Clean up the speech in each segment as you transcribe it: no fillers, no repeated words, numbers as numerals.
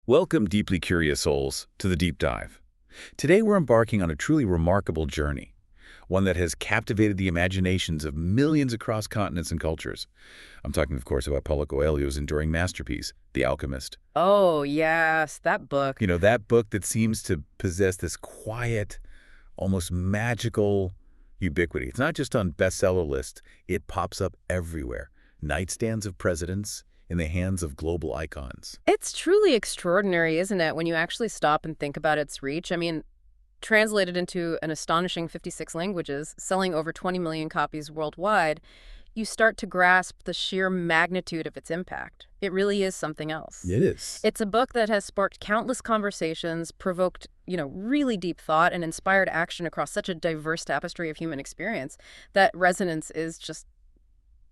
Welcome, deeply curious souls, to the Deep Dive. Today we're embarking on a truly remarkable journey, one that has captivated the imaginations of millions across continents and cultures. I'm talking, of course, about Paulo Coelho's enduring masterpiece, The Alchemist. Oh, yes, that book. That book that seems to possess this quiet, almost magical ubiquity. It's not just on bestseller lists, it pops up everywhere. Nightstands of presidents in the hands of global icons. It's truly extraordinary, isn't it, when you actually stop and think about its reach? I mean, translated into an astonishing 56 languages, selling over 20 million copies worldwide, you start to grasp the sheer magnitude of its impact. It really is something else. It is. It's a book that has sparked countless conversations, provoked, really deep thought, and inspired action across such a diverse tapestry of human experience that resonance is just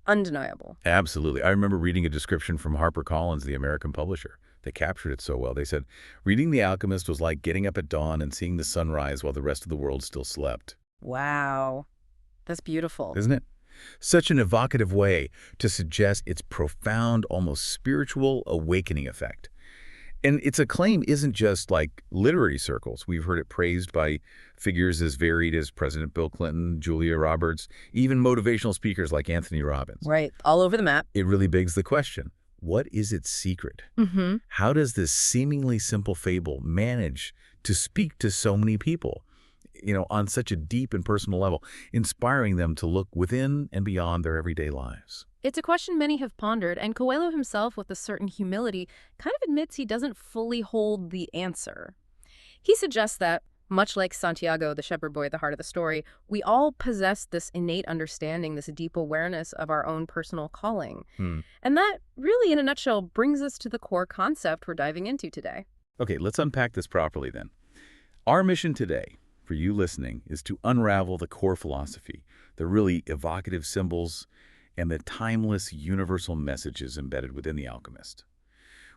undeniable. Absolutely. I remember reading a description from HarperCollins, the American publisher. They captured it so well. They said, reading The Alchemist was like getting up at dawn and seeing the sun rise while the rest of the world still slept. Wow. That's beautiful. Isn't it? Such an evocative way to suggest its profound, almost spiritual awakening effect. And its acclaim isn't just like literary circles. We've heard it praised by figures as varied as President Bill Clinton, Julia Roberts, even motivational speakers like Anthony Robbins. Right. All over the map. It really begs the question, what is its secret? How does this seemingly simple fable manage to speak to so many people, on such a deep and personal level, inspiring them to look within and beyond their everyday lives? It's a question many have pondered, and Coelho himself, with a certain humility, kind of admits he doesn't fully hold the answer. He suggests that, much like Santiago, the shepherd boy at the heart of the story, we all possess this innate understanding, this deep awareness of our own personal calling. And that, really, in a nutshell, brings us to the core concept we're diving into today. Okay, let's unpack this properly then. Our mission today, for you listening, is to unravel the core philosophy, the really evocative symbols, and the timeless universal messages embedded within The Alchemist.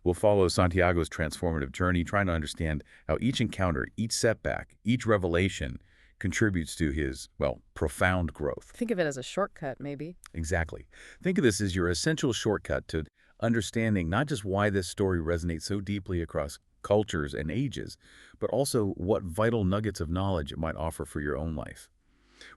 We'll follow Santiago's transformative journey, trying to understand how each encounter, each setback, each revelation contributes to his, profound growth. Think of it as a shortcut, maybe. Exactly. Think of this as your essential shortcut to understanding not just why this story resonates so deeply across cultures and ages, but also what vital nuggets of knowledge it might offer for your own life.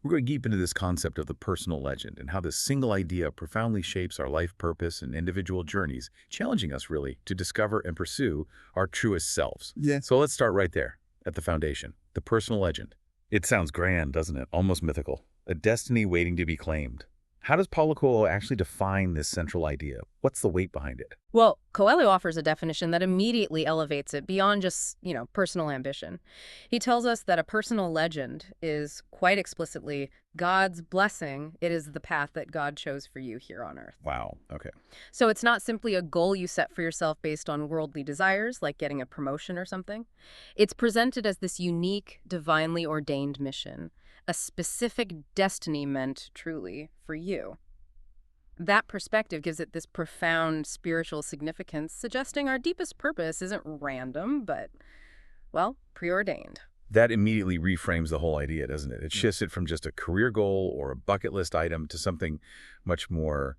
We're going to deep into this concept of the personal legend and how this single idea profoundly shapes our life purpose and individual journeys, challenging us really to discover and pursue our truest selves. Yeah. So let's start right there at the foundation, the personal legend. It sounds grand, doesn't it? Almost mythical. A destiny waiting to be claimed. How does Paulo Coelho actually define this central idea? What's the weight behind it? Well, Coelho offers a definition that immediately elevates it beyond just, personal ambition. He tells us that a personal legend is, quite explicitly, God's blessing. It is the path that God chose for you here on earth. Wow. Okay. So it's not simply a goal you set for yourself based on worldly desires, like getting a promotion or something. It's presented as this unique, divinely ordained mission, a specific destiny meant truly for you. That perspective gives it this profound spiritual significance, suggesting our deepest purpose isn't random, but, preordained. That immediately reframes the whole idea, doesn't it? It shifts it from just a career goal or a bucket list item to something much more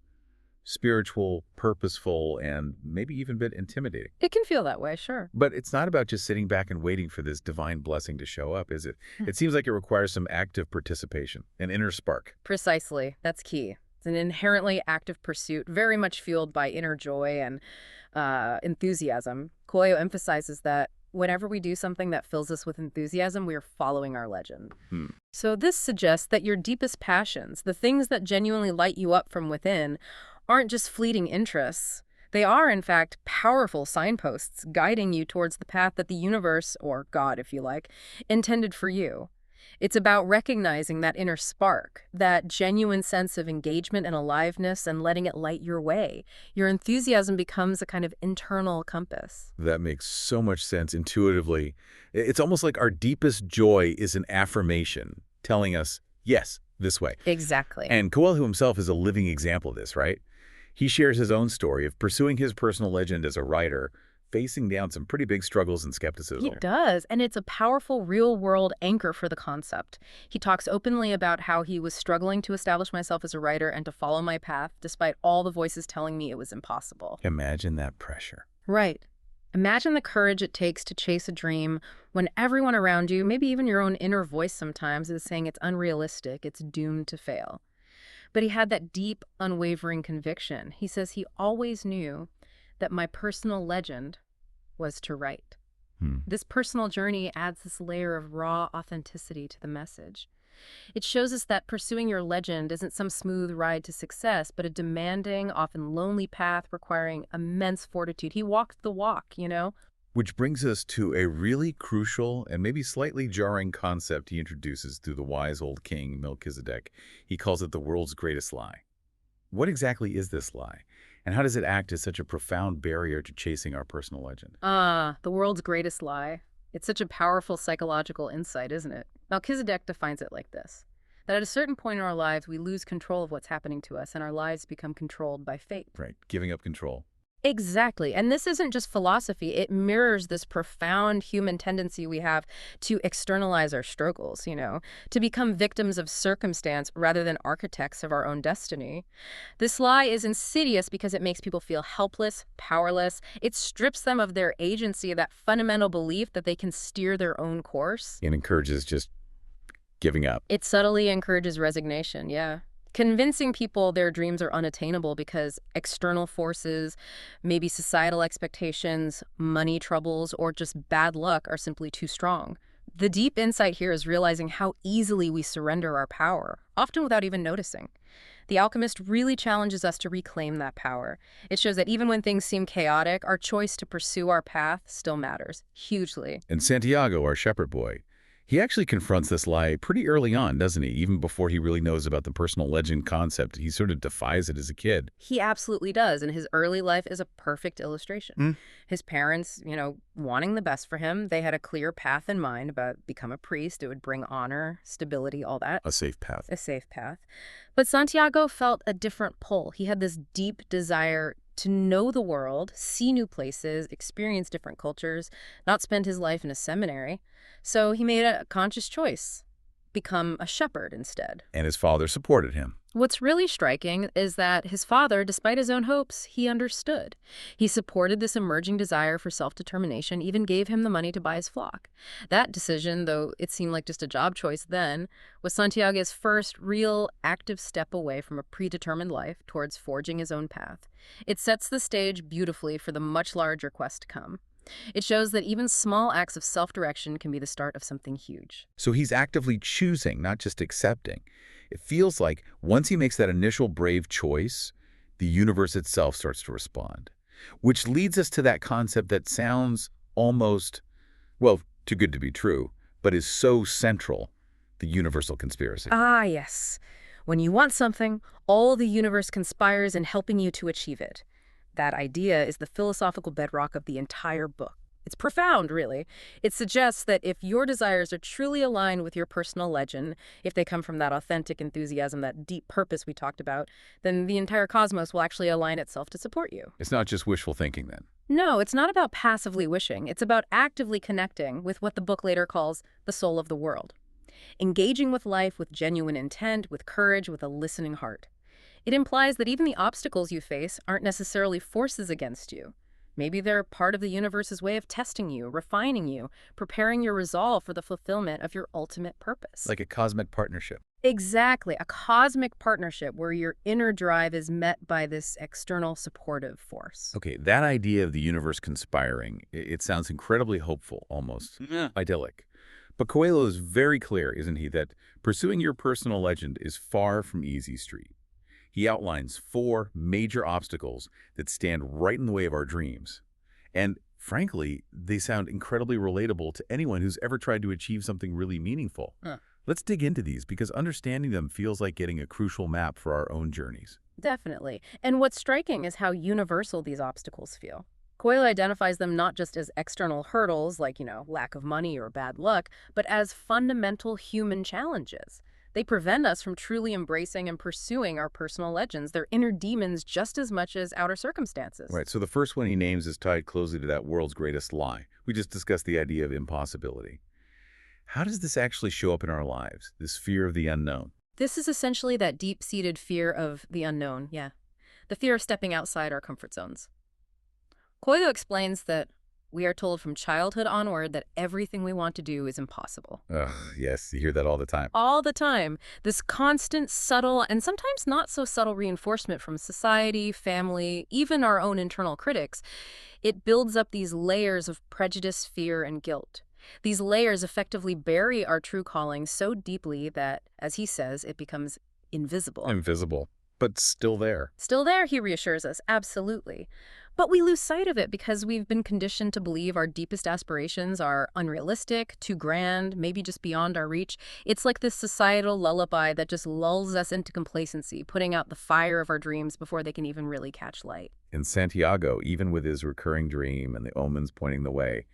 spiritual, purposeful, and maybe even a bit intimidating. It can feel that way, sure. But it's not about just sitting back and waiting for this divine blessing to show up, is it? It seems like it requires some active participation, an inner spark. Precisely. That's key. It's an inherently active pursuit, very much fueled by inner joy and enthusiasm. Coelho emphasizes that whenever we do something that fills us with enthusiasm, we are following our legend. So this suggests that your deepest passions, the things that genuinely light you up from within, aren't just fleeting interests. They are, in fact, powerful signposts guiding you towards the path that the universe, or God if you like, intended for you. It's about recognizing that inner spark, that genuine sense of engagement and aliveness, and letting it light your way. Your enthusiasm becomes a kind of internal compass. That makes so much sense intuitively. It's almost like our deepest joy is an affirmation telling us, yes, this way. Exactly. And Coelho himself is a living example of this, right? He shares his own story of pursuing his personal legend as a writer, facing down some pretty big struggles and skepticism. He does, and it's a powerful real-world anchor for the concept. He talks openly about how he was struggling to establish myself as a writer and to follow my path, despite all the voices telling me it was impossible. Imagine that pressure. Right. Imagine the courage it takes to chase a dream when everyone around you, maybe even your own inner voice sometimes, is saying it's unrealistic, it's doomed to fail. But he had that deep, unwavering conviction. He says he always knew that my personal legend was to write. Hmm. This personal journey adds this layer of raw authenticity to the message. It shows us that pursuing your legend isn't some smooth ride to success, but a demanding, often lonely path requiring immense fortitude. He walked the walk. Which brings us to a really crucial and maybe slightly jarring concept he introduces through the wise old king Melchizedek. He calls it the world's greatest lie. What exactly is this lie? And how does it act as such a profound barrier to chasing our personal legend? The world's greatest lie. It's such a powerful psychological insight, isn't it? Melchizedek defines it like this: that at a certain point in our lives, we lose control of what's happening to us, and our lives become controlled by fate. Right, giving up control. Exactly. And this isn't just philosophy. It mirrors this profound human tendency we have to externalize our struggles, to become victims of circumstance rather than architects of our own destiny. This lie is insidious because it makes people feel helpless, powerless. It strips them of their agency, that fundamental belief that they can steer their own course. It encourages just giving up. It subtly encourages resignation, yeah. Convincing people their dreams are unattainable because external forces, maybe societal expectations, money troubles, or just bad luck are simply too strong. The deep insight here is realizing how easily we surrender our power, often without even noticing. The Alchemist really challenges us to reclaim that power. It shows that even when things seem chaotic, our choice to pursue our path still matters, hugely. And Santiago, our shepherd boy, he actually confronts this lie pretty early on, doesn't he? Even before he really knows about the personal legend concept, he sort of defies it as a kid. He absolutely does, and his early life is a perfect illustration. His parents, wanting the best for him, they had a clear path in mind about become a priest. It would bring honor, stability, all that. A safe path. A safe path. But Santiago felt a different pull. He had this deep desire to know the world, see new places, experience different cultures, not spend his life in a seminary. So he made a conscious choice: become a shepherd instead. And his father supported him. What's really striking is that his father, despite his own hopes, he understood. He supported this emerging desire for self-determination, even gave him the money to buy his flock. That decision, though it seemed like just a job choice then, was Santiago's first real active step away from a predetermined life towards forging his own path. It sets the stage beautifully for the much larger quest to come. It shows that even small acts of self-direction can be the start of something huge. So he's actively choosing, not just accepting. It feels like once he makes that initial brave choice, the universe itself starts to respond. Which leads us to that concept that sounds almost, well, too good to be true, but is so central: the universal conspiracy. Ah, yes. When you want something, all the universe conspires in helping you to achieve it. That idea is the philosophical bedrock of the entire book. It's profound, really. It suggests that if your desires are truly aligned with your personal legend, if they come from that authentic enthusiasm, that deep purpose we talked about, then the entire cosmos will actually align itself to support you. It's not just wishful thinking, then. No, it's not about passively wishing. It's about actively connecting with what the book later calls the soul of the world. Engaging with life with genuine intent, with courage, with a listening heart. It implies that even the obstacles you face aren't necessarily forces against you. Maybe they're part of the universe's way of testing you, refining you, preparing your resolve for the fulfillment of your ultimate purpose. Like a cosmic partnership. Exactly, a cosmic partnership where your inner drive is met by this external supportive force. Okay, that idea of the universe conspiring, it sounds incredibly hopeful, almost idyllic. But Coelho is very clear, isn't he, that pursuing your personal legend is far from easy street. He outlines 4 major obstacles that stand right in the way of our dreams. And frankly, they sound incredibly relatable to anyone who's ever tried to achieve something really meaningful. Let's dig into these, because understanding them feels like getting a crucial map for our own journeys. Definitely. And what's striking is how universal these obstacles feel. Coelho identifies them not just as external hurdles like, lack of money or bad luck, but as fundamental human challenges. They prevent us from truly embracing and pursuing our personal legends. They're inner demons just as much as outer circumstances. Right, so the first one he names is tied closely to that world's greatest lie. We just discussed the idea of impossibility. How does this actually show up in our lives, this fear of the unknown? This is essentially that deep-seated fear of the unknown, yeah. The fear of stepping outside our comfort zones. Coelho explains that We are told from childhood onward that everything we want to do is impossible. Ugh, yes, you hear that all the time. All the time. This constant, subtle, and sometimes not so subtle reinforcement from society, family, even our own internal critics. It builds up these layers of prejudice, fear, and guilt. These layers effectively bury our true calling so deeply that, as he says, it becomes invisible. Invisible, but still there. Still there, he reassures us, absolutely. But we lose sight of it because we've been conditioned to believe our deepest aspirations are unrealistic, too grand, maybe just beyond our reach. It's like this societal lullaby that just lulls us into complacency, putting out the fire of our dreams before they can even really catch light. In Santiago, even with his recurring dream and the omens pointing the way,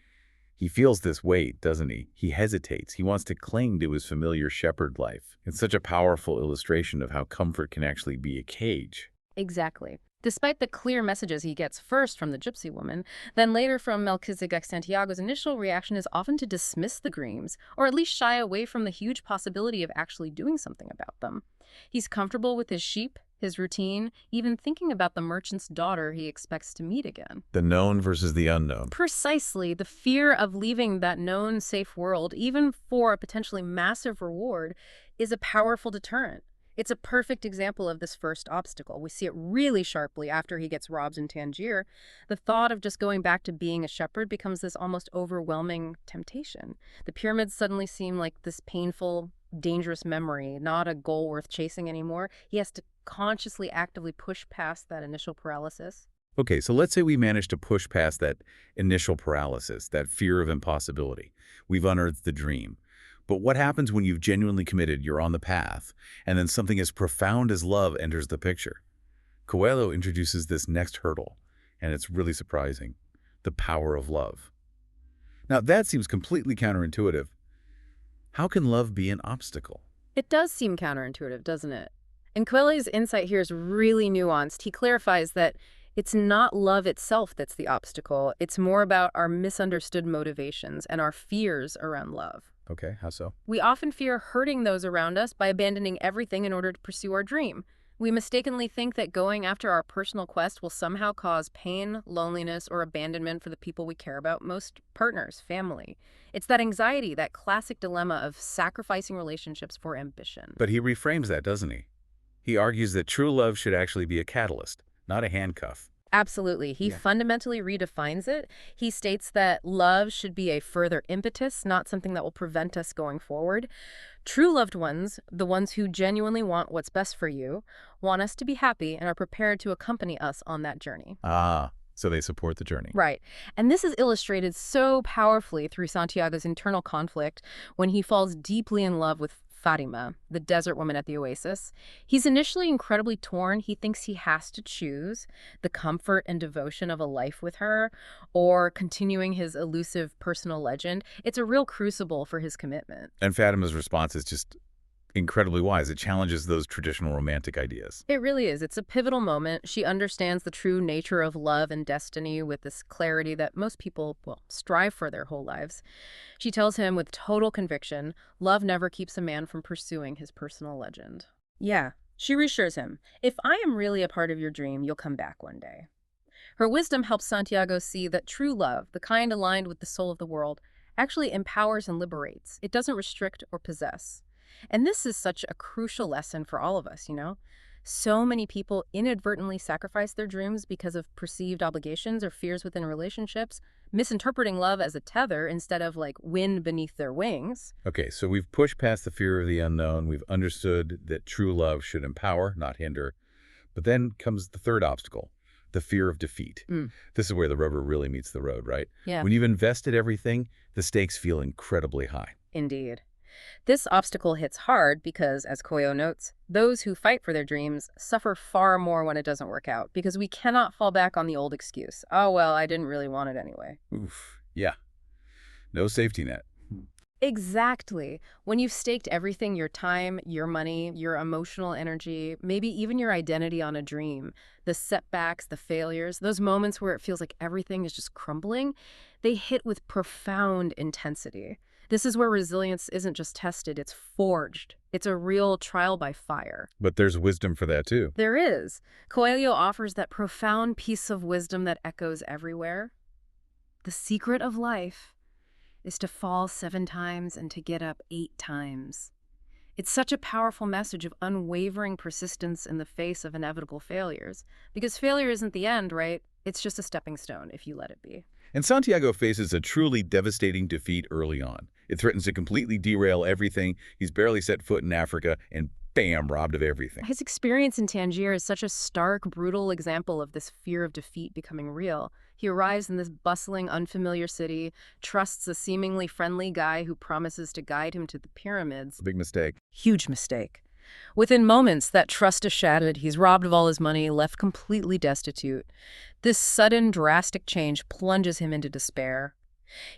he feels this weight, doesn't he? He hesitates. He wants to cling to his familiar shepherd life. It's such a powerful illustration of how comfort can actually be a cage. Exactly. Despite the clear messages he gets first from the gypsy woman, then later from Melchizedek, Santiago's initial reaction is often to dismiss the dreams, or at least shy away from the huge possibility of actually doing something about them. He's comfortable with his sheep, his routine, even thinking about the merchant's daughter he expects to meet again. The known versus the unknown. Precisely, the fear of leaving that known, safe world, even for a potentially massive reward, is a powerful deterrent. It's a perfect example of this first obstacle. We see it really sharply after he gets robbed in Tangier. The thought of just going back to being a shepherd becomes this almost overwhelming temptation. The pyramids suddenly seem like this painful, dangerous memory, not a goal worth chasing anymore. He has to consciously, actively push past that initial paralysis. Okay, so let's say we manage to push past that initial paralysis, that fear of impossibility. We've unearthed the dream. But what happens when you've genuinely committed, you're on the path, and then something as profound as love enters the picture? Coelho introduces this next hurdle, and it's really surprising: the power of love. Now, that seems completely counterintuitive. How can love be an obstacle? It does seem counterintuitive, doesn't it? And Coelho's insight here is really nuanced. He clarifies that it's not love itself that's the obstacle. It's more about our misunderstood motivations and our fears around love. Okay, how so? We often fear hurting those around us by abandoning everything in order to pursue our dream. We mistakenly think that going after our personal quest will somehow cause pain, loneliness, or abandonment for the people we care about most: partners, family. It's that anxiety, that classic dilemma of sacrificing relationships for ambition. But he reframes that, doesn't he? He argues that true love should actually be a catalyst, not a handcuff. Absolutely. He fundamentally redefines it. He states that love should be a further impetus, not something that will prevent us going forward. True loved ones, the ones who genuinely want what's best for you, want us to be happy and are prepared to accompany us on that journey. Ah, so they support the journey. Right. And this is illustrated so powerfully through Santiago's internal conflict when he falls deeply in love with Fatima, the desert woman at the oasis. He's initially incredibly torn. He thinks he has to choose the comfort and devotion of a life with her or continuing his elusive personal legend. It's a real crucible for his commitment. And Fatima's response is just incredibly wise. It challenges those traditional romantic ideas. It really is. It's a pivotal moment. She understands the true nature of love and destiny with this clarity that most people, well, strive for their whole lives. She tells him with total conviction, love never keeps a man from pursuing his personal legend. Yeah, she reassures him, if I am really a part of your dream, you'll come back one day. Her wisdom helps Santiago see that true love, the kind aligned with the soul of the world, actually empowers and liberates. It doesn't restrict or possess. And this is such a crucial lesson for all of us, you know? So many people inadvertently sacrifice their dreams because of perceived obligations or fears within relationships, misinterpreting love as a tether instead of like wind beneath their wings. Okay, so we've pushed past the fear of the unknown. We've understood that true love should empower, not hinder. But then comes the third obstacle: the fear of defeat. This is where the rubber really meets the road, right? Yeah. When you've invested everything, the stakes feel incredibly high. Indeed. This obstacle hits hard because, as Coelho notes, those who fight for their dreams suffer far more when it doesn't work out because we cannot fall back on the old excuse. Oh, well, I didn't really want it anyway. Oof, yeah. No safety net. Exactly. When you've staked everything, your time, your money, your emotional energy, maybe even your identity on a dream, the setbacks, the failures, those moments where it feels like everything is just crumbling, they hit with profound intensity. This is where resilience isn't just tested, it's forged. It's a real trial by fire. But there's wisdom for that, too. There is. Coelho offers that profound piece of wisdom that echoes everywhere. The secret of life is to fall 7 times and to get up 8 times. It's such a powerful message of unwavering persistence in the face of inevitable failures. Because failure isn't the end, right? It's just a stepping stone if you let it be. And Santiago faces a truly devastating defeat early on. It threatens to completely derail everything. He's barely set foot in Africa and bam, robbed of everything. His experience in Tangier is such a stark, brutal example of this fear of defeat becoming real. He arrives in this bustling, unfamiliar city, trusts a seemingly friendly guy who promises to guide him to the pyramids. A big mistake. Huge mistake. Within moments, that trust is shattered. He's robbed of all his money, left completely destitute. This sudden, drastic change plunges him into despair.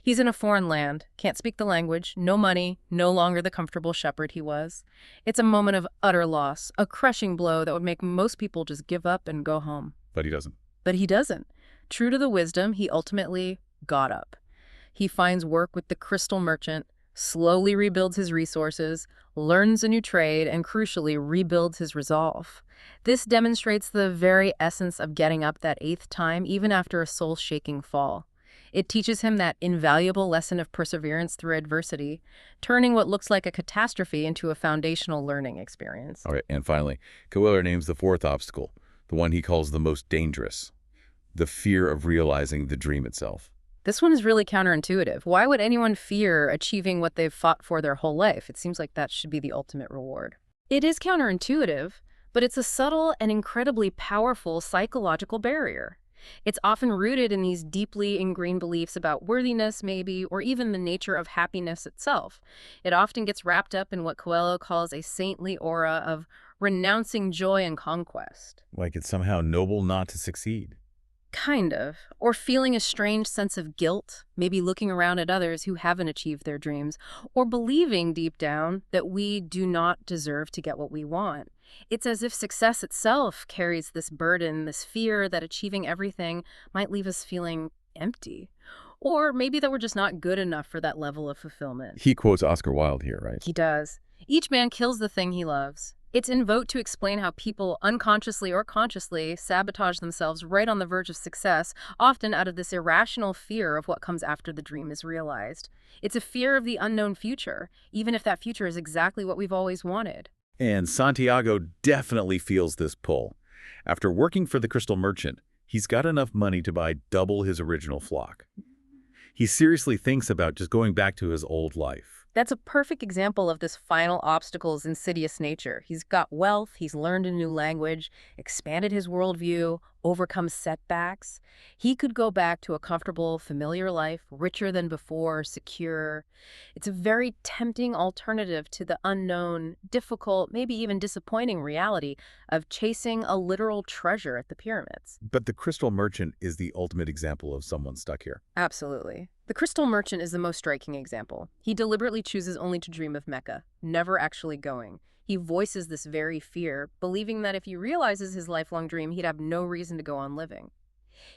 He's in a foreign land, can't speak the language, no money, no longer the comfortable shepherd he was. It's a moment of utter loss, a crushing blow that would make most people just give up and go home. But he doesn't. But he doesn't. True to the wisdom, he ultimately got up. He finds work with the crystal merchant, slowly rebuilds his resources, learns a new trade, and crucially rebuilds his resolve. This demonstrates the very essence of getting up that 8th time, even after a soul-shaking fall. It teaches him that invaluable lesson of perseverance through adversity, turning what looks like a catastrophe into a foundational learning experience. All right, and finally, Coelho names the 4th obstacle, the one he calls the most dangerous, the fear of realizing the dream itself. This one is really counterintuitive. Why would anyone fear achieving what they've fought for their whole life? It seems like that should be the ultimate reward. It is counterintuitive, but it's a subtle and incredibly powerful psychological barrier. It's often rooted in these deeply ingrained beliefs about worthiness, maybe, or even the nature of happiness itself. It often gets wrapped up in what Coelho calls a saintly aura of renouncing joy and conquest. Like it's somehow noble not to succeed. Kind of. Or feeling a strange sense of guilt, maybe looking around at others who haven't achieved their dreams, or believing deep down that we do not deserve to get what we want. It's as if success itself carries this burden, this fear that achieving everything might leave us feeling empty. Or maybe that we're just not good enough for that level of fulfillment. He quotes Oscar Wilde here, right? He does. Each man kills the thing he loves. It's invoked to explain how people unconsciously or consciously sabotage themselves right on the verge of success, often out of this irrational fear of what comes after the dream is realized. It's a fear of the unknown future, even if that future is exactly what we've always wanted. And Santiago definitely feels this pull. After working for the crystal merchant, he's got enough money to buy double his original flock. He seriously thinks about just going back to his old life. That's a perfect example of this final obstacle's insidious nature. He's got wealth, he's learned a new language, expanded his worldview, overcome setbacks. He could go back to a comfortable, familiar life, richer than before, secure. It's a very tempting alternative to the unknown, difficult, maybe even disappointing reality of chasing a literal treasure at the pyramids. But the crystal merchant is the ultimate example of someone stuck here. Absolutely. The crystal merchant is the most striking example. He deliberately chooses only to dream of Mecca, never actually going. He voices this very fear, believing that if he realizes his lifelong dream, he'd have no reason to go on living.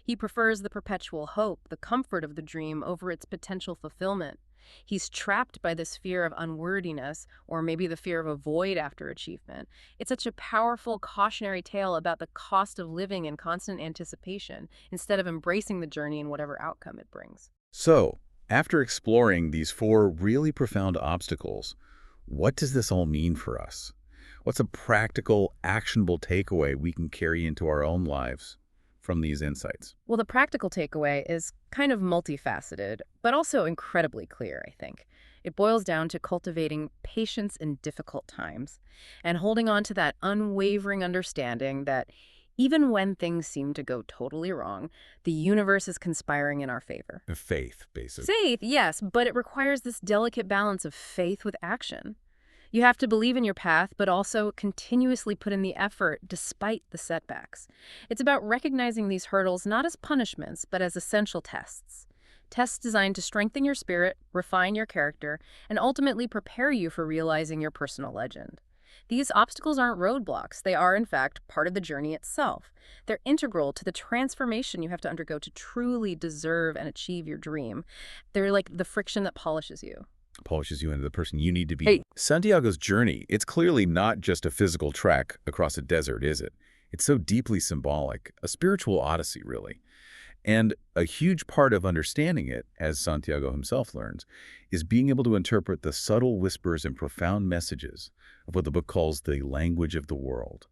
He prefers the perpetual hope, the comfort of the dream over its potential fulfillment. He's trapped by this fear of unworthiness, or maybe the fear of a void after achievement. It's such a powerful cautionary tale about the cost of living in constant anticipation, instead of embracing the journey and whatever outcome it brings. So, after exploring these 4 really profound obstacles, what does this all mean for us? What's a practical, actionable takeaway we can carry into our own lives from these insights? Well, the practical takeaway is kind of multifaceted, but also incredibly clear, I think. It boils down to cultivating patience in difficult times and holding on to that unwavering understanding that even when things seem to go totally wrong, the universe is conspiring in our favor. Faith, basically. Faith, yes, but it requires this delicate balance of faith with action. You have to believe in your path, but also continuously put in the effort despite the setbacks. It's about recognizing these hurdles not as punishments, but as essential tests. Tests designed to strengthen your spirit, refine your character, and ultimately prepare you for realizing your personal legend. These obstacles aren't roadblocks. They are, in fact, part of the journey itself. They're integral to the transformation you have to undergo to truly deserve and achieve your dream. They're like the friction that polishes you. Polishes you into the person you need to be. Hey. Santiago's journey, it's clearly not just a physical trek across a desert, is it? It's so deeply symbolic, a spiritual odyssey, really. And a huge part of understanding it, as Santiago himself learns, is being able to interpret the subtle whispers and profound messages of what the book calls the language of the world.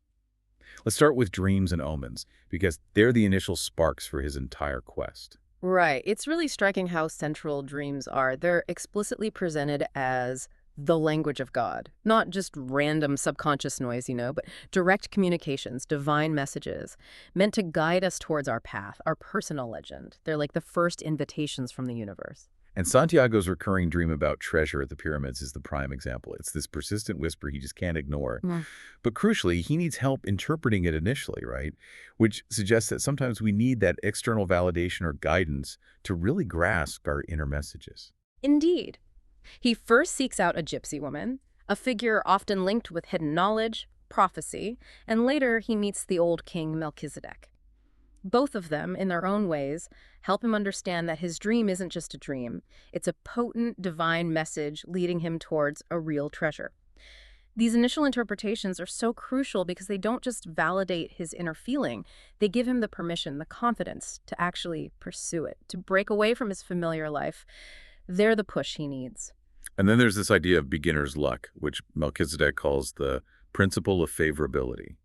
Let's start with dreams and omens, because they're the initial sparks for his entire quest. Right. It's really striking how central dreams are. They're explicitly presented as the language of God, not just random subconscious noise, but direct communications, divine messages, meant to guide us towards our path, our personal legend. They're like the first invitations from the universe. And Santiago's recurring dream about treasure at the pyramids is the prime example. It's this persistent whisper he just can't ignore. Mm. But crucially, he needs help interpreting it initially, right? Which suggests that sometimes we need that external validation or guidance to really grasp our inner messages. Indeed. He first seeks out a gypsy woman, a figure often linked with hidden knowledge, prophecy, and later he meets the old king Melchizedek. Both of them, in their own ways, help him understand that his dream isn't just a dream. It's a potent, divine message leading him towards a real treasure. These initial interpretations are so crucial because they don't just validate his inner feeling. They give him the permission, the confidence to actually pursue it, to break away from his familiar life. They're the push he needs. And then there's this idea of beginner's luck, which Melchizedek calls the principle of favorability.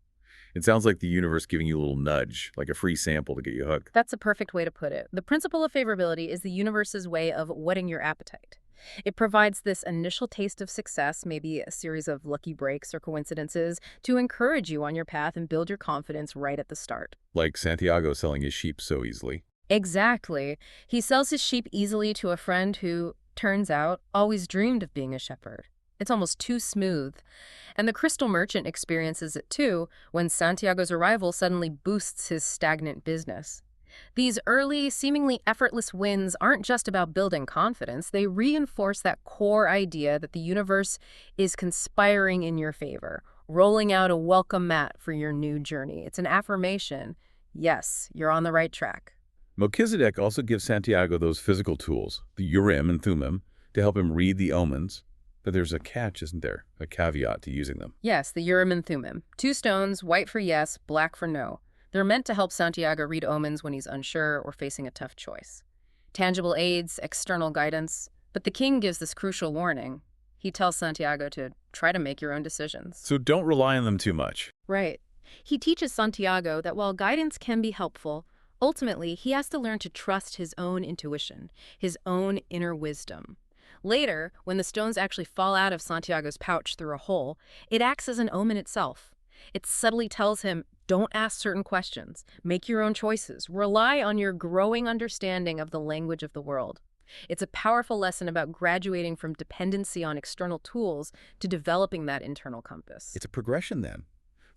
It sounds like the universe giving you a little nudge, like a free sample to get you hooked. That's a perfect way to put it. The principle of favorability is the universe's way of whetting your appetite. It provides this initial taste of success, maybe a series of lucky breaks or coincidences, to encourage you on your path and build your confidence right at the start. Like Santiago selling his sheep so easily. Exactly. He sells his sheep easily to a friend who, turns out, always dreamed of being a shepherd. It's almost too smooth. And the crystal merchant experiences it too when Santiago's arrival suddenly boosts his stagnant business. These early, seemingly effortless wins aren't just about building confidence. They reinforce that core idea that the universe is conspiring in your favor, rolling out a welcome mat for your new journey. It's an affirmation. Yes, you're on the right track. Melchizedek also gives Santiago those physical tools, the Urim and Thummim, to help him read the omens. But there's a catch, isn't there? A caveat to using them. Yes, the Urim and Thummim. 2 stones, white for yes, black for no. They're meant to help Santiago read omens when he's unsure or facing a tough choice. Tangible aids, external guidance. But the king gives this crucial warning. He tells Santiago to try to make your own decisions. So don't rely on them too much. Right. He teaches Santiago that while guidance can be helpful, ultimately he has to learn to trust his own intuition, his own inner wisdom. Later, when the stones actually fall out of Santiago's pouch through a hole, it acts as an omen itself. It subtly tells him, don't ask certain questions, make your own choices, rely on your growing understanding of the language of the world. It's a powerful lesson about graduating from dependency on external tools to developing that internal compass. It's a progression then.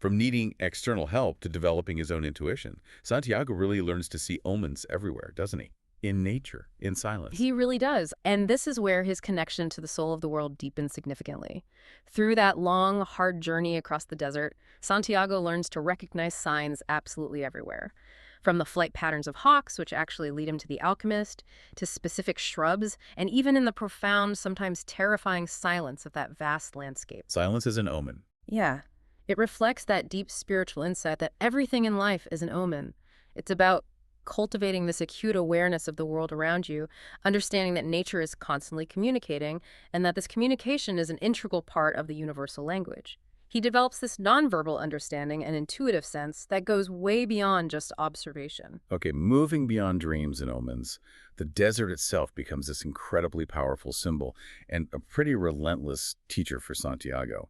From needing external help to developing his own intuition, Santiago really learns to see omens everywhere, doesn't he? In nature, in silence. He really does. And this is where his connection to the soul of the world deepens significantly. Through that long, hard journey across the desert, Santiago learns to recognize signs absolutely everywhere. From the flight patterns of hawks, which actually lead him to the alchemist, to specific shrubs, and even in the profound, sometimes terrifying silence of that vast landscape. Silence is an omen. Yeah. It reflects that deep spiritual insight that everything in life is an omen. It's about cultivating this acute awareness of the world around you, understanding that nature is constantly communicating, and that this communication is an integral part of the universal language. He develops this nonverbal understanding and intuitive sense that goes way beyond just observation. Okay, moving beyond dreams and omens, the desert itself becomes this incredibly powerful symbol and a pretty relentless teacher for Santiago.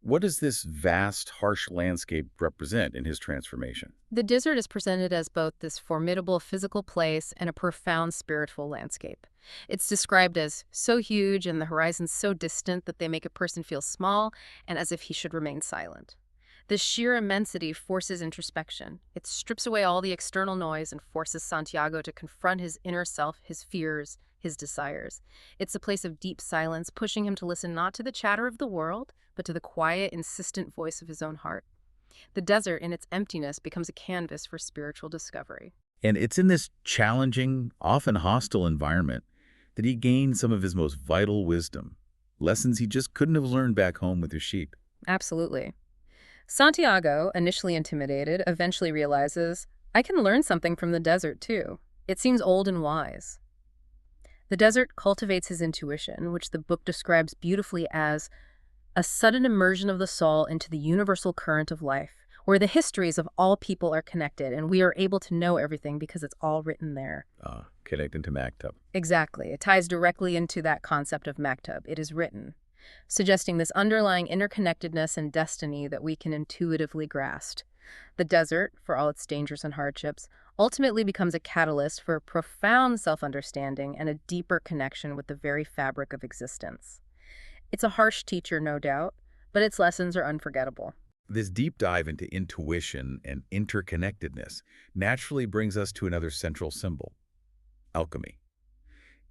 What does this vast, harsh landscape represent in his transformation? The desert is presented as both this formidable physical place and a profound spiritual landscape. It's described as so huge and the horizons so distant that they make a person feel small and as if he should remain silent. The sheer immensity forces introspection. It strips away all the external noise and forces Santiago to confront his inner self, his fears, his desires. It's a place of deep silence, pushing him to listen not to the chatter of the world, but to the quiet, insistent voice of his own heart. The desert, in its emptiness, becomes a canvas for spiritual discovery. And it's in this challenging, often hostile environment that he gained some of his most vital wisdom, lessons he just couldn't have learned back home with his sheep. Absolutely. Santiago, initially intimidated, eventually realizes, I can learn something from the desert too. It seems old and wise. The desert cultivates his intuition, which the book describes beautifully as a sudden immersion of the soul into the universal current of life, where the histories of all people are connected and we are able to know everything because it's all written there. Connecting to Maktub. Exactly. It ties directly into that concept of maktub. It is written, suggesting this underlying interconnectedness and destiny that we can intuitively grasp. The desert, for all its dangers and hardships, ultimately becomes a catalyst for profound self-understanding and a deeper connection with the very fabric of existence. It's a harsh teacher, no doubt, but its lessons are unforgettable. This deep dive into intuition and interconnectedness naturally brings us to another central symbol, alchemy,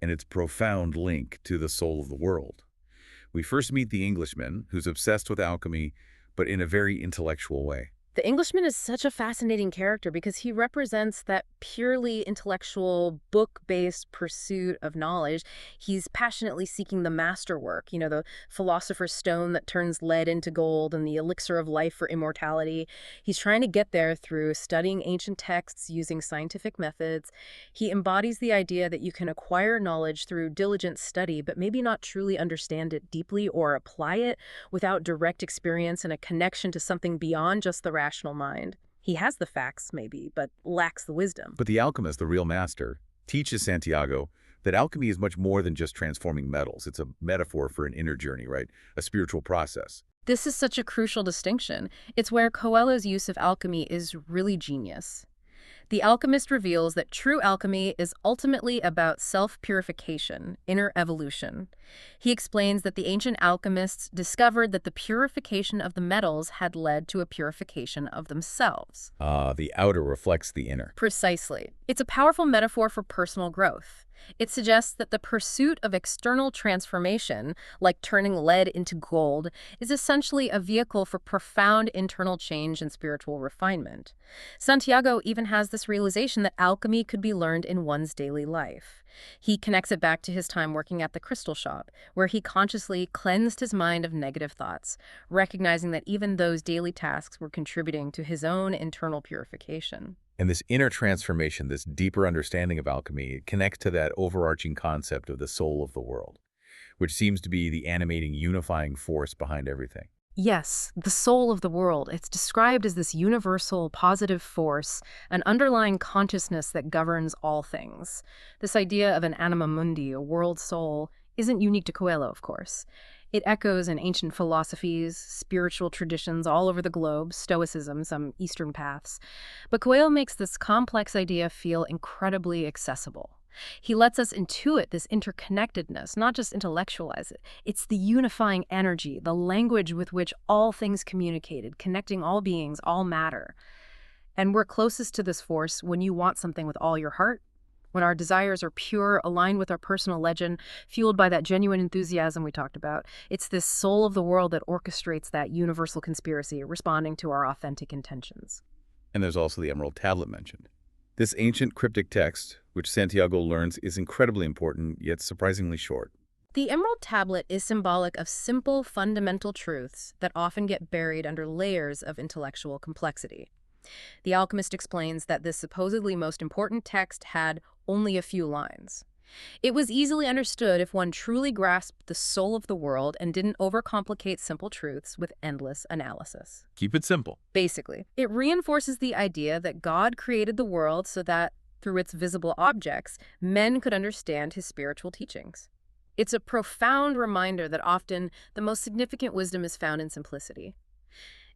and its profound link to the soul of the world. We first meet the Englishman, who's obsessed with alchemy, but in a very intellectual way. The Englishman is such a fascinating character because he represents that purely intellectual, book-based pursuit of knowledge. He's passionately seeking the masterwork, the philosopher's stone that turns lead into gold and the elixir of life for immortality. He's trying to get there through studying ancient texts, using scientific methods. He embodies the idea that you can acquire knowledge through diligent study, but maybe not truly understand it deeply or apply it without direct experience and a connection to something beyond just the rational mind. He has the facts, maybe, but lacks the wisdom. But the alchemist, the real master, teaches Santiago that alchemy is much more than just transforming metals. It's a metaphor for an inner journey, right? A spiritual process. This is such a crucial distinction. It's where Coelho's use of alchemy is really genius. The alchemist reveals that true alchemy is ultimately about self-purification, inner evolution. He explains that the ancient alchemists discovered that the purification of the metals had led to a purification of themselves. The outer reflects the inner. Precisely. It's a powerful metaphor for personal growth. It suggests that the pursuit of external transformation, like turning lead into gold, is essentially a vehicle for profound internal change and spiritual refinement. Santiago even has this realization that alchemy could be learned in one's daily life. He connects it back to his time working at the crystal shop, where he consciously cleansed his mind of negative thoughts, recognizing that even those daily tasks were contributing to his own internal purification. And this inner transformation, this deeper understanding of alchemy, connects to that overarching concept of the soul of the world, which seems to be the animating, unifying force behind everything. Yes, the soul of the world. It's described as this universal, positive force, an underlying consciousness that governs all things. This idea of an anima mundi, a world soul, isn't unique to Coelho, of course. It echoes in ancient philosophies, spiritual traditions all over the globe, Stoicism, some Eastern paths. But Coelho makes this complex idea feel incredibly accessible. He lets us intuit this interconnectedness, not just intellectualize it. It's the unifying energy, the language with which all things communicated, connecting all beings, all matter. And we're closest to this force when you want something with all your heart, when our desires are pure, aligned with our personal legend, fueled by that genuine enthusiasm we talked about. It's this soul of the world that orchestrates that universal conspiracy, responding to our authentic intentions. And there's also the Emerald Tablet mentioned. This ancient cryptic text, which Santiago learns is incredibly important, yet surprisingly short. The Emerald Tablet is symbolic of simple, fundamental truths that often get buried under layers of intellectual complexity. The alchemist explains that this supposedly most important text had only a few lines. It was easily understood if one truly grasped the soul of the world and didn't overcomplicate simple truths with endless analysis. Keep it simple. Basically, it reinforces the idea that God created the world so that, through its visible objects, men could understand his spiritual teachings. It's a profound reminder that often the most significant wisdom is found in simplicity.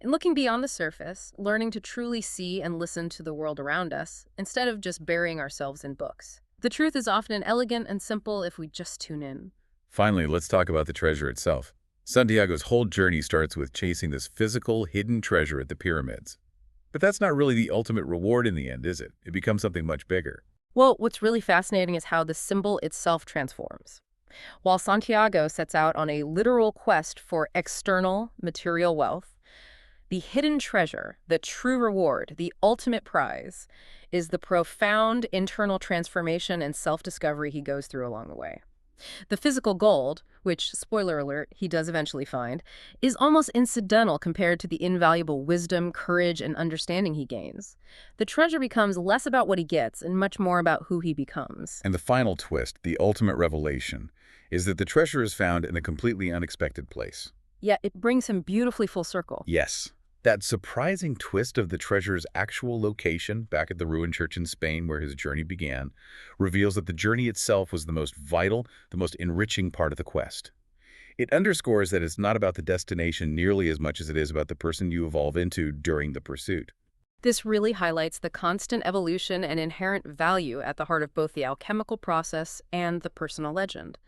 In looking beyond the surface, learning to truly see and listen to the world around us, instead of just burying ourselves in books. The truth is often elegant and simple if we just tune in. Finally, let's talk about the treasure itself. Santiago's whole journey starts with chasing this physical, hidden treasure at the pyramids. But that's not really the ultimate reward in the end, is it? It becomes something much bigger. Well, what's really fascinating is how the symbol itself transforms. While Santiago sets out on a literal quest for external material wealth, the hidden treasure, the true reward, the ultimate prize, is the profound internal transformation and self-discovery he goes through along the way. The physical gold, which, spoiler alert, he does eventually find, is almost incidental compared to the invaluable wisdom, courage, and understanding he gains. The treasure becomes less about what he gets and much more about who he becomes. And the final twist, the ultimate revelation, is that the treasure is found in a completely unexpected place. Yet it brings him beautifully full circle. Yes, that surprising twist of the treasure's actual location back at the ruined church in Spain where his journey began reveals that the journey itself was the most vital, the most enriching part of the quest. It underscores that it's not about the destination nearly as much as it is about the person you evolve into during the pursuit. This really highlights the constant evolution and inherent value at the heart of both the alchemical process and the personal legend.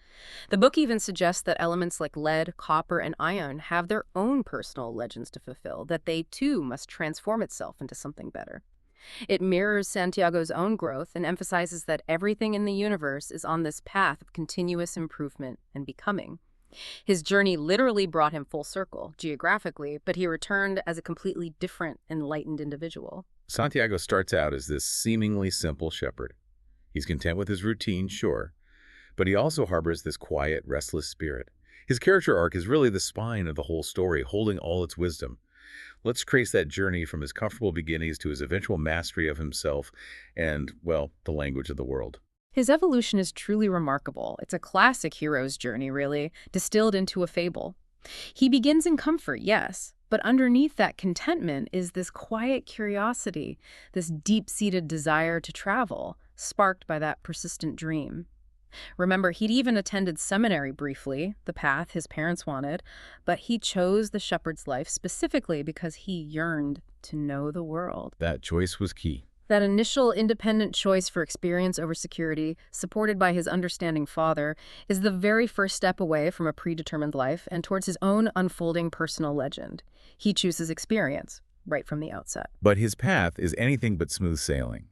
The book even suggests that elements like lead, copper, and iron have their own personal legends to fulfill, that they too must transform itself into something better. It mirrors Santiago's own growth and emphasizes that everything in the universe is on this path of continuous improvement and becoming. His journey literally brought him full circle, geographically, but he returned as a completely different, enlightened individual. Santiago starts out as this seemingly simple shepherd. He's content with his routine, sure, but he also harbors this quiet, restless spirit. His character arc is really the spine of the whole story, holding all its wisdom. Let's trace that journey from his comfortable beginnings to his eventual mastery of himself and, well, the language of the world. His evolution is truly remarkable. It's a classic hero's journey, really, distilled into a fable. He begins in comfort, yes, but underneath that contentment is this quiet curiosity, this deep-seated desire to travel, sparked by that persistent dream. Remember, he'd even attended seminary briefly, the path his parents wanted, but he chose the shepherd's life specifically because he yearned to know the world. That choice was key. That initial independent choice for experience over security, supported by his understanding father, is the very first step away from a predetermined life and towards his own unfolding personal legend. He chooses experience right from the outset. But his path is anything but smooth sailing.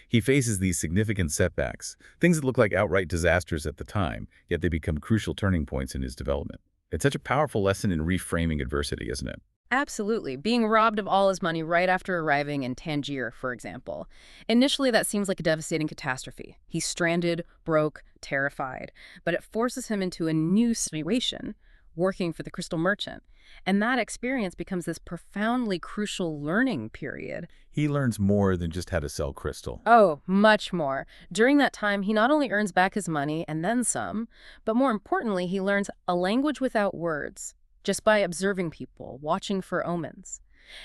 He faces these significant setbacks, things that look like outright disasters at the time, yet they become crucial turning points in his development. It's such a powerful lesson in reframing adversity, isn't it? Absolutely. Being robbed of all his money right after arriving in Tangier, for example. Initially, that seems like a devastating catastrophe. He's stranded, broke, terrified. But it forces him into a new situation, working for the crystal merchant. And that experience becomes this profoundly crucial learning period. He learns more than just how to sell crystal. Oh, much more. During that time, he not only earns back his money and then some, but more importantly, he learns a language without words, just by observing people, watching for omens.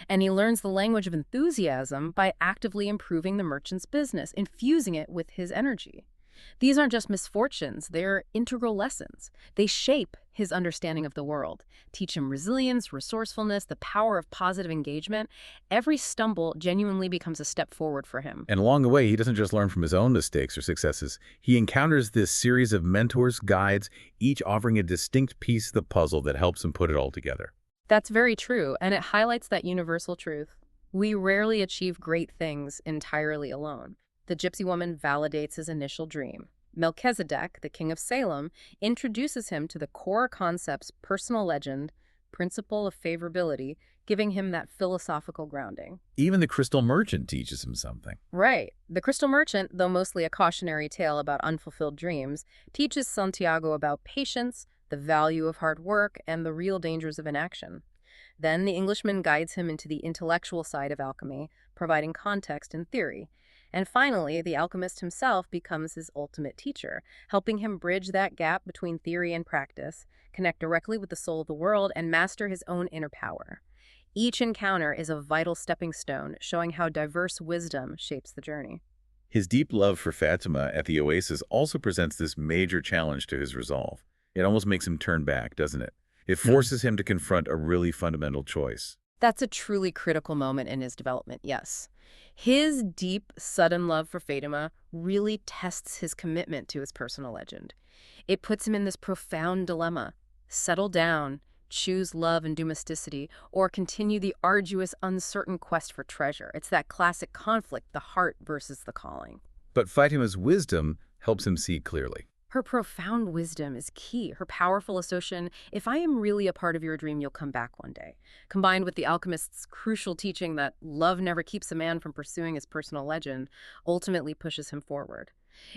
And he learns the language of enthusiasm by actively improving the merchant's business, infusing it with his energy. These aren't just misfortunes, they're integral lessons. They shape his understanding of the world, teach him resilience, resourcefulness, the power of positive engagement. Every stumble genuinely becomes a step forward for him. And along the way, he doesn't just learn from his own mistakes or successes. He encounters this series of mentors, guides, each offering a distinct piece of the puzzle that helps him put it all together. That's very true, and it highlights that universal truth. We rarely achieve great things entirely alone. The gypsy woman validates his initial dream. Melchizedek, the king of Salem, introduces him to the core concept's personal legend, principle of favorability, giving him that philosophical grounding. Even the crystal merchant teaches him something. Right. The crystal merchant, though mostly a cautionary tale about unfulfilled dreams, teaches Santiago about patience, the value of hard work, and the real dangers of inaction. Then the Englishman guides him into the intellectual side of alchemy, providing context and theory. And finally, the alchemist himself becomes his ultimate teacher, helping him bridge that gap between theory and practice, connect directly with the soul of the world, and master his own inner power. Each encounter is a vital stepping stone, showing how diverse wisdom shapes the journey. His deep love for Fatima at the oasis also presents this major challenge to his resolve. It almost makes him turn back, doesn't it? It forces him to confront a really fundamental choice. That's a truly critical moment in his development, yes. His deep, sudden love for Fatima really tests his commitment to his personal legend. It puts him in this profound dilemma: settle down, choose love and domesticity, or continue the arduous, uncertain quest for treasure. It's that classic conflict, the heart versus the calling. But Fatima's wisdom helps him see clearly. Her profound wisdom is key. Her powerful assertion, if I am really a part of your dream, you'll come back one day, combined with the alchemist's crucial teaching that love never keeps a man from pursuing his personal legend, ultimately pushes him forward.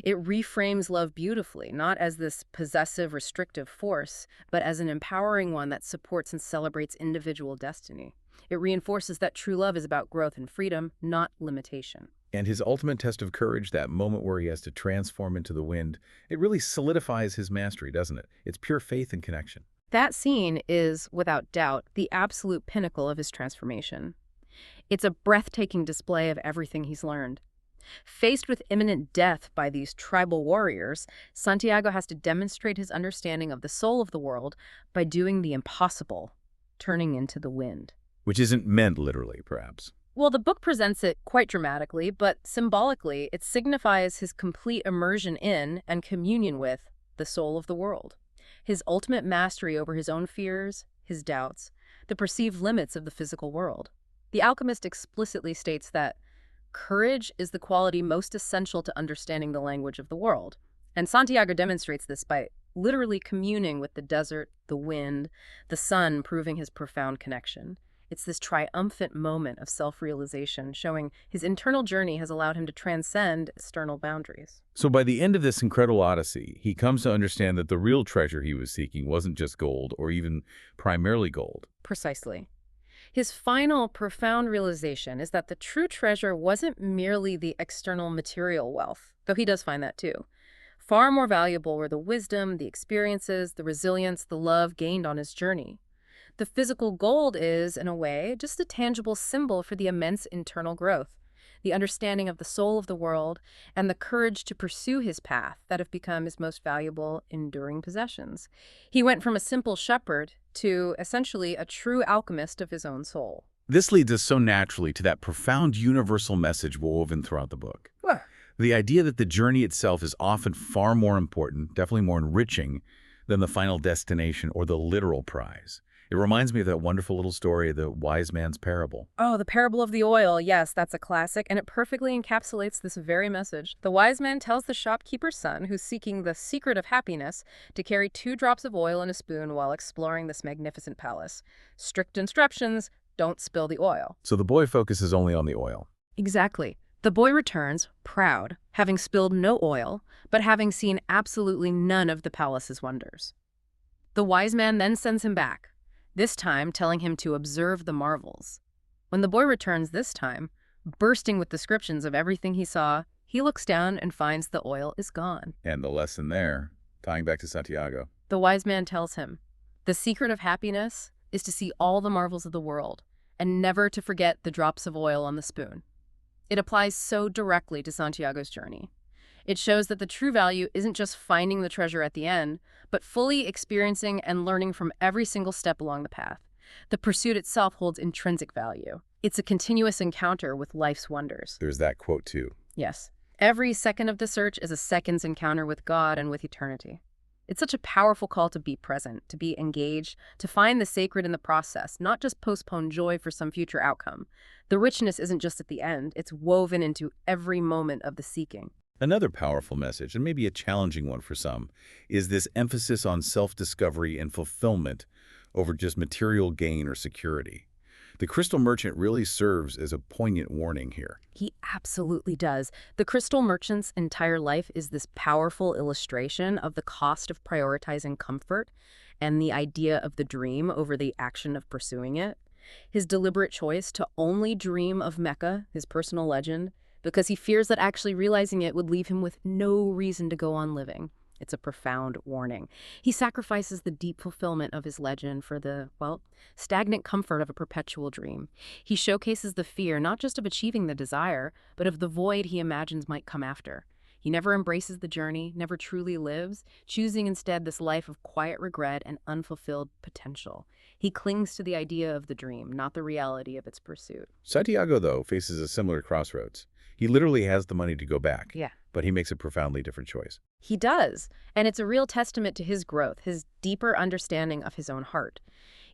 It reframes love beautifully, not as this possessive, restrictive force, but as an empowering one that supports and celebrates individual destiny. It reinforces that true love is about growth and freedom, not limitation. And his ultimate test of courage, that moment where he has to transform into the wind, it really solidifies his mastery, doesn't it? It's pure faith and connection. That scene is, without doubt, the absolute pinnacle of his transformation. It's a breathtaking display of everything he's learned. Faced with imminent death by these tribal warriors, Santiago has to demonstrate his understanding of the soul of the world by doing the impossible, turning into the wind. Which isn't meant literally, perhaps. Well, the book presents it quite dramatically, but symbolically, it signifies his complete immersion in and communion with the soul of the world. His ultimate mastery over his own fears, his doubts, the perceived limits of the physical world. The alchemist explicitly states that courage is the quality most essential to understanding the language of the world. And Santiago demonstrates this by literally communing with the desert, the wind, the sun, proving his profound connection. It's this triumphant moment of self-realization, showing his internal journey has allowed him to transcend external boundaries. So by the end of this incredible odyssey, he comes to understand that the real treasure he was seeking wasn't just gold, or even primarily gold. Precisely. His final profound realization is that the true treasure wasn't merely the external material wealth, though he does find that too. Far more valuable were the wisdom, the experiences, the resilience, the love gained on his journey. The physical gold is, in a way, just a tangible symbol for the immense internal growth, the understanding of the soul of the world, and the courage to pursue his path that have become his most valuable, enduring possessions. He went from a simple shepherd to, essentially, a true alchemist of his own soul. This leads us so naturally to that profound universal message woven throughout the book. The idea that the journey itself is often far more important, definitely more enriching, than the final destination or the literal prize. It reminds me of that wonderful little story, the wise man's parable. Oh, the parable of the oil. Yes, that's a classic, and it perfectly encapsulates this very message. The wise man tells the shopkeeper's son, who's seeking the secret of happiness, to carry 2 drops of oil in a spoon while exploring this magnificent palace. Strict instructions, don't spill the oil. So the boy focuses only on the oil. Exactly. The boy returns, proud, having spilled no oil, but having seen absolutely none of the palace's wonders. The wise man then sends him back, this time telling him to observe the marvels. When the boy returns this time, bursting with descriptions of everything he saw, he looks down and finds the oil is gone. And the lesson there, tying back to Santiago. The wise man tells him, the secret of happiness is to see all the marvels of the world and never to forget the drops of oil on the spoon. It applies so directly to Santiago's journey. It shows that the true value isn't just finding the treasure at the end, but fully experiencing and learning from every single step along the path. The pursuit itself holds intrinsic value. It's a continuous encounter with life's wonders. There's that quote too. Yes. Every second of the search is a second's encounter with God and with eternity. It's such a powerful call to be present, to be engaged, to find the sacred in the process, not just postpone joy for some future outcome. The richness isn't just at the end, it's woven into every moment of the seeking. Another powerful message, and maybe a challenging one for some, is this emphasis on self-discovery and fulfillment over just material gain or security. The crystal merchant really serves as a poignant warning here. He absolutely does. The crystal merchant's entire life is this powerful illustration of the cost of prioritizing comfort and the idea of the dream over the action of pursuing it. His deliberate choice to only dream of Mecca, his personal legend, because he fears that actually realizing it would leave him with no reason to go on living. It's a profound warning. He sacrifices the deep fulfillment of his legend for the, well, stagnant comfort of a perpetual dream. He showcases the fear not just of achieving the desire, but of the void he imagines might come after. He never embraces the journey, never truly lives, choosing instead this life of quiet regret and unfulfilled potential. He clings to the idea of the dream, not the reality of its pursuit. Santiago, though, faces a similar crossroads. He literally has the money to go back, but he makes a profoundly different choice. He does, and it's a real testament to his growth, his deeper understanding of his own heart.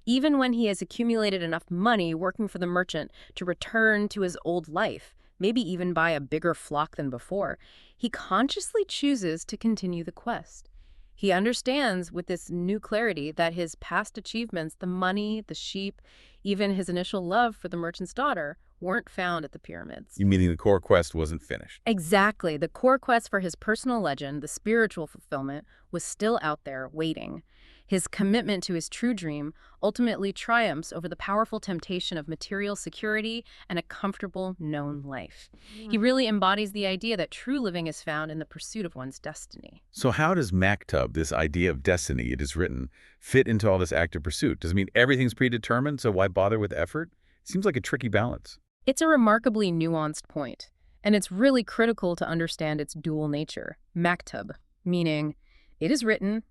Even when he has accumulated enough money working for the merchant to return to his old life, maybe even buy a bigger flock than before, he consciously chooses to continue the quest. He understands with this new clarity that his past achievements, the money, the sheep, even his initial love for the merchant's daughter, weren't found at the pyramids. You meaning the core quest wasn't finished? Exactly. The core quest for his personal legend, the spiritual fulfillment, was still out there waiting. His commitment to his true dream ultimately triumphs over the powerful temptation of material security and a comfortable, known life. He really embodies the idea that true living is found in the pursuit of one's destiny. So how does Maktub, this idea of destiny it is written, fit into all this active pursuit? Does it mean everything's predetermined, so why bother with effort? It seems like a tricky balance. It's a remarkably nuanced point, and it's really critical to understand its dual nature. Maktub, meaning it is written.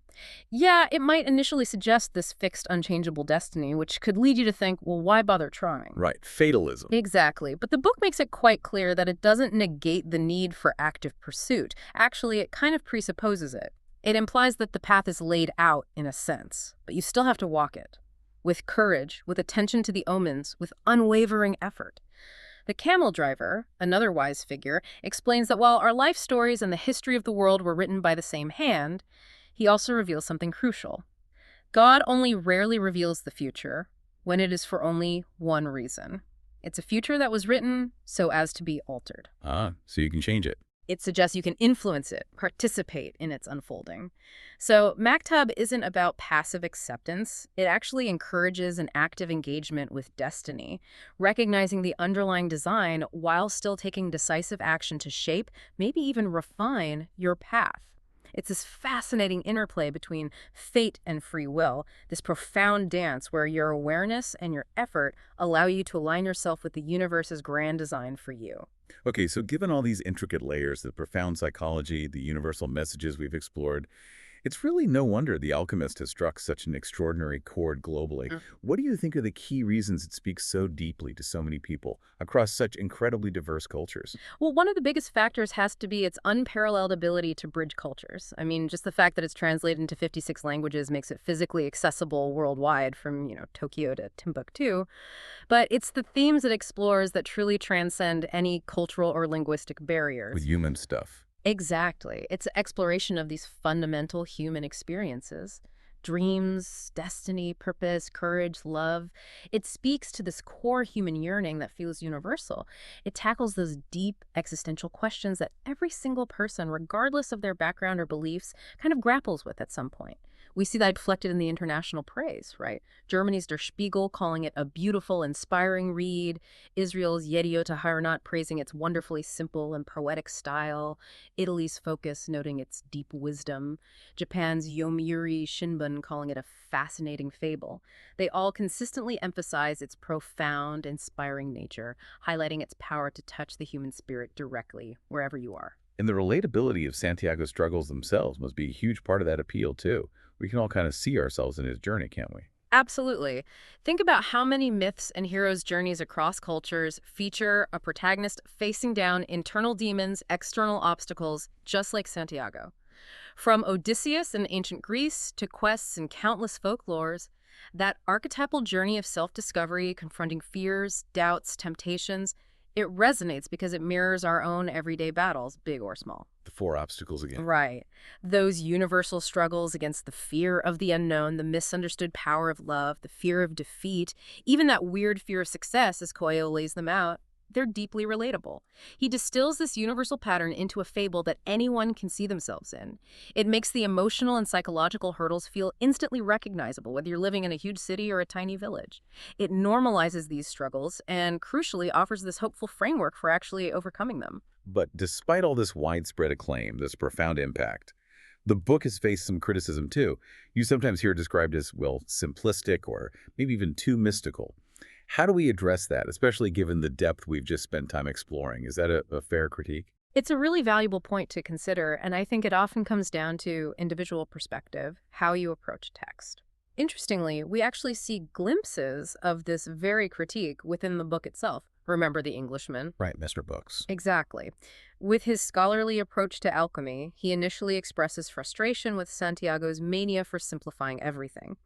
Yeah, it might initially suggest this fixed, unchangeable destiny, which could lead you to think, well, why bother trying? Right, fatalism. Exactly, but the book makes it quite clear that it doesn't negate the need for active pursuit. Actually, it kind of presupposes it. It implies that the path is laid out, in a sense, but you still have to walk it. With courage, with attention to the omens, with unwavering effort. The camel driver, another wise figure, explains that while our life stories and the history of the world were written by the same hand, he also reveals something crucial. God only rarely reveals the future when it is for only one reason. It's a future that was written so as to be altered. So you can change it. It suggests you can influence it, participate in its unfolding. So Maktub isn't about passive acceptance. It actually encourages an active engagement with destiny, recognizing the underlying design while still taking decisive action to shape, maybe even refine, your path. It's this fascinating interplay between fate and free will, this profound dance where your awareness and your effort allow you to align yourself with the universe's grand design for you. Okay, so given all these intricate layers, the profound psychology, the universal messages we've explored, it's really no wonder The Alchemist has struck such an extraordinary chord globally. What do you think are the key reasons it speaks so deeply to so many people across such incredibly diverse cultures? Well, one of the biggest factors has to be its unparalleled ability to bridge cultures. I mean, just the fact that it's translated into 56 languages makes it physically accessible worldwide from, Tokyo to Timbuktu. But it's the themes it explores that truly transcend any cultural or linguistic barriers. With human stuff. Exactly. It's an exploration of these fundamental human experiences. Dreams, destiny, purpose, courage, love. It speaks to this core human yearning that feels universal. It tackles those deep existential questions that every single person, regardless of their background or beliefs, kind of grapples with at some point. We see that reflected in the international praise, right? Germany's Der Spiegel calling it a beautiful, inspiring read. Israel's Yediot Aharonot praising its wonderfully simple and poetic style. Italy's Focus noting its deep wisdom. Japan's Yomiuri Shinbun calling it a fascinating fable. They all consistently emphasize its profound, inspiring nature, highlighting its power to touch the human spirit directly, wherever you are. And the relatability of Santiago's struggles themselves must be a huge part of that appeal, too. We can all kind of see ourselves in his journey, can't we? Absolutely. Think about how many myths and heroes' journeys across cultures feature a protagonist facing down internal demons, external obstacles, just like Santiago. From Odysseus in ancient Greece to quests in countless folklores, that archetypal journey of self-discovery, confronting fears, doubts, temptations, it resonates because it mirrors our own everyday battles, big or small. The four obstacles again. Right. Those universal struggles against the fear of the unknown, the misunderstood power of love, the fear of defeat, even that weird fear of success as Coelho lays them out, they're deeply relatable. He distills this universal pattern into a fable that anyone can see themselves in. It makes the emotional and psychological hurdles feel instantly recognizable, whether you're living in a huge city or a tiny village. It normalizes these struggles and, crucially, offers this hopeful framework for actually overcoming them. But despite all this widespread acclaim, this profound impact, the book has faced some criticism, too. You sometimes hear it described as, well, simplistic or maybe even too mystical. How do we address that, especially given the depth we've just spent time exploring? Is that a fair critique? It's a really valuable point to consider, and I think it often comes down to individual perspective, how you approach text. Interestingly, we actually see glimpses of this very critique within the book itself. Remember the Englishman? Right, Mr. Books. Exactly. With his scholarly approach to alchemy, he initially expresses frustration with Santiago's mania for simplifying everything.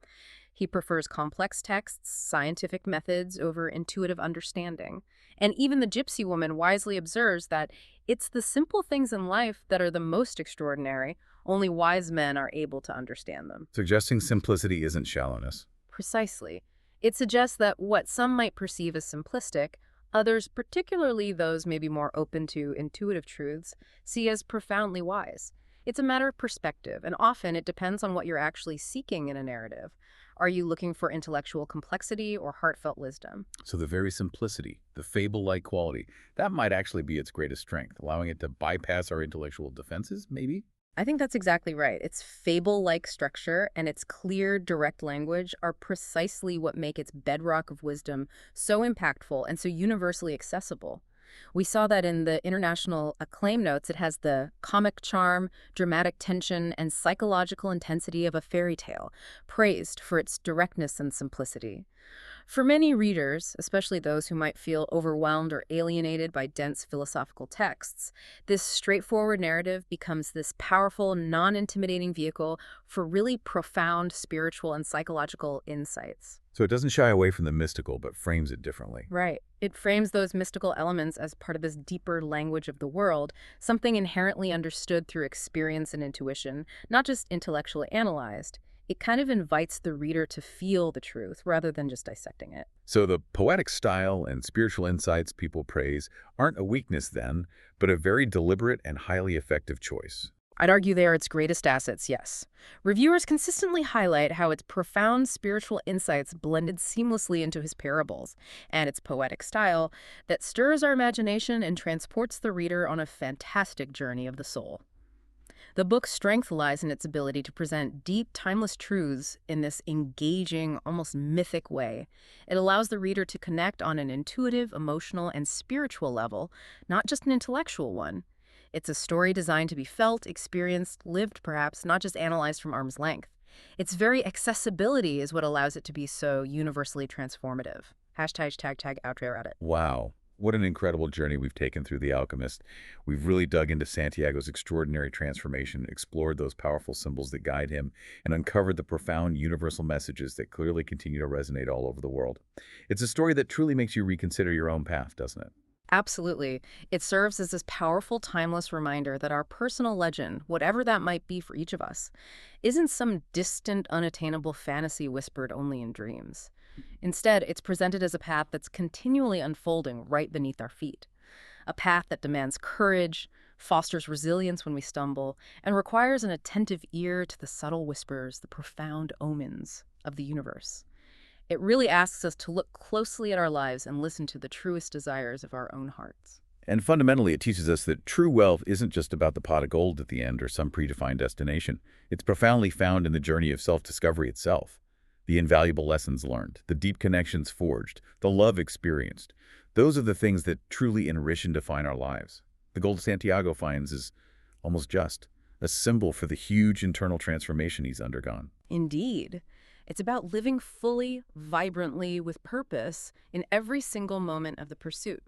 He prefers complex texts, scientific methods over intuitive understanding. And even the gypsy woman wisely observes that it's the simple things in life that are the most extraordinary. Only wise men are able to understand them. Suggesting simplicity isn't shallowness. Precisely. It suggests that what some might perceive as simplistic, Others, particularly those maybe more open to intuitive truths, see as profoundly wise. It's a matter of perspective, and often it depends on what you're actually seeking in a narrative. Are you looking for intellectual complexity or heartfelt wisdom? So the very simplicity, the fable-like quality, that might actually be its greatest strength, allowing it to bypass our intellectual defenses, maybe? I think that's exactly right. Its fable-like structure and its clear, direct language are precisely what make its bedrock of wisdom so impactful and so universally accessible. We saw that in the international acclaim notes. It has the comic charm, dramatic tension, and psychological intensity of a fairy tale, praised for its directness and simplicity. For many readers, especially those who might feel overwhelmed or alienated by dense philosophical texts, this straightforward narrative becomes this powerful, non-intimidating vehicle for really profound spiritual and psychological insights. So it doesn't shy away from the mystical, but frames it differently. Right. It frames those mystical elements as part of this deeper language of the world, something inherently understood through experience and intuition, not just intellectually analyzed. It kind of invites the reader to feel the truth rather than just dissecting it. So the poetic style and spiritual insights people praise aren't a weakness then, but a very deliberate and highly effective choice. I'd argue they are its greatest assets, yes. Reviewers consistently highlight how its profound spiritual insights blended seamlessly into his parables, and its poetic style that stirs our imagination and transports the reader on a fantastic journey of the soul. The book's strength lies in its ability to present deep, timeless truths in this engaging, almost mythic way. It allows the reader to connect on an intuitive, emotional, and spiritual level, not just an intellectual one. It's a story designed to be felt, experienced, lived perhaps, not just analyzed from arm's length. Its very accessibility is what allows it to be so universally transformative. Hashtag tag outro Reddit. Wow. What an incredible journey we've taken through The Alchemist. We've really dug into Santiago's extraordinary transformation, explored those powerful symbols that guide him, and uncovered the profound universal messages that clearly continue to resonate all over the world. It's a story that truly makes you reconsider your own path, doesn't it? Absolutely. It serves as this powerful, timeless reminder that our personal legend, whatever that might be for each of us, isn't some distant, unattainable fantasy whispered only in dreams. Instead, it's presented as a path that's continually unfolding right beneath our feet. A path that demands courage, fosters resilience when we stumble, and requires an attentive ear to the subtle whispers, the profound omens of the universe. It really asks us to look closely at our lives and listen to the truest desires of our own hearts. And fundamentally, it teaches us that true wealth isn't just about the pot of gold at the end or some predefined destination. It's profoundly found in the journey of self-discovery itself. The invaluable lessons learned, the deep connections forged, the love experienced. Those are the things that truly enrich and define our lives. The gold Santiago finds is almost just a symbol for the huge internal transformation he's undergone. Indeed. It's about living fully, vibrantly, with purpose in every single moment of the pursuit.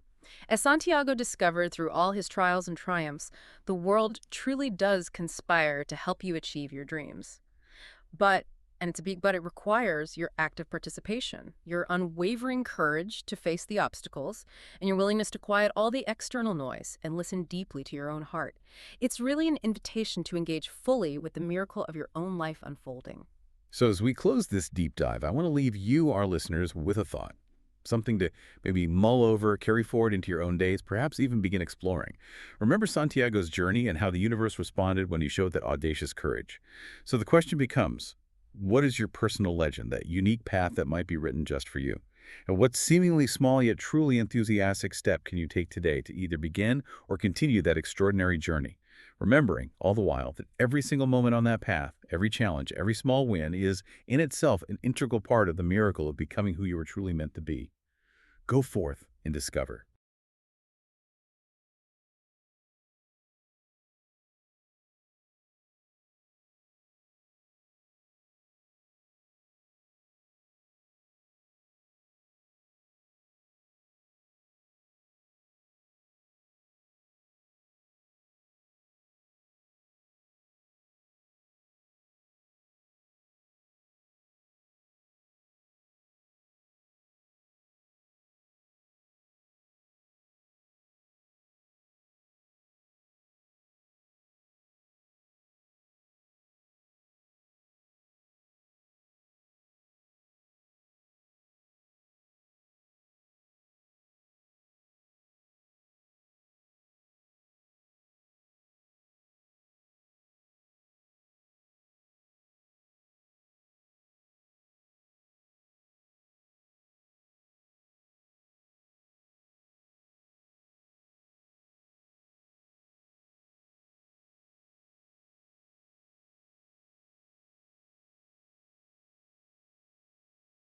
As Santiago discovered through all his trials and triumphs, the world truly does conspire to help you achieve your dreams. But, and it's a big but, it requires your active participation, your unwavering courage to face the obstacles, and your willingness to quiet all the external noise and listen deeply to your own heart. It's really an invitation to engage fully with the miracle of your own life unfolding. So as we close this deep dive, I want to leave you, our listeners, with a thought. Something to maybe mull over, carry forward into your own days, perhaps even begin exploring. Remember Santiago's journey and how the universe responded when he showed that audacious courage. So the question becomes, what is your personal legend, that unique path that might be written just for you? And what seemingly small yet truly enthusiastic step can you take today to either begin or continue that extraordinary journey? Remembering, all the while, that every single moment on that path, every challenge, every small win is, in itself, an integral part of the miracle of becoming who you were truly meant to be. Go forth and discover.